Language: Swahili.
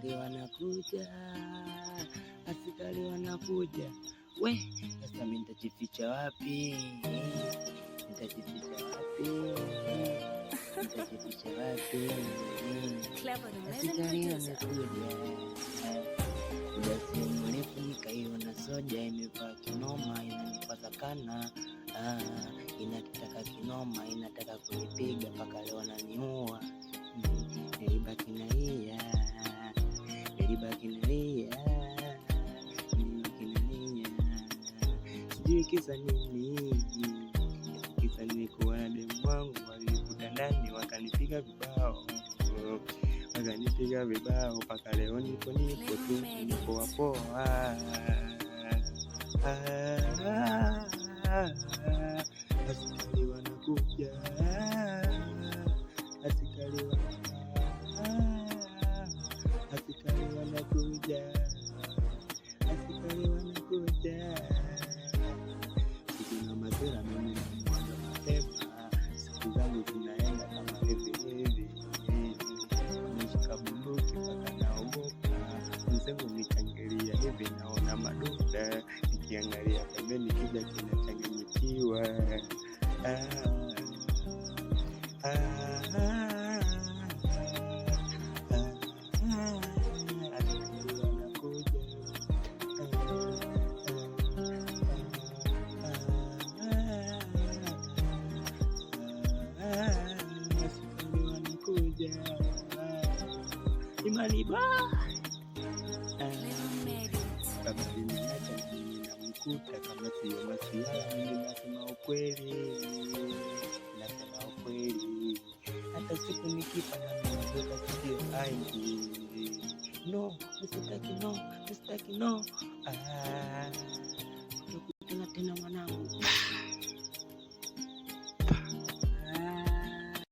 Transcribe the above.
askari wanakuja, askari wanakuja. We, sasa mimi nitajificha wapi? Nitajificha wapi? Askari wanakuja. Muda si mrefu nikaiona soja imevaa kinoma, inanipaza kana, inataka kinoma, inataka kunipiga mpaka leo ananiua. Nilibaki nalia, sijui kisa nini. Kisa nilikuwa na demu wangu, walikuta ndani wakanipiga vibao mpaka leo nipo tu, nipo poa. Askari wanakuja, askari wanakuja. Sikuna mazera mimi mwanzo mapema, siku zangu zinaenda kama hivi. Nimeshika bunduki mpaka naogopa, mzangu nichangilia hivi naona maduda, nikiangalia pembeni kija kinachanganyikiwa. Imani ba kama nimeacha mimi namkuta, kama sio masiala mimi nasema ukweli, hata siku nikifa na mimi sio aidi. No, nisitaki no.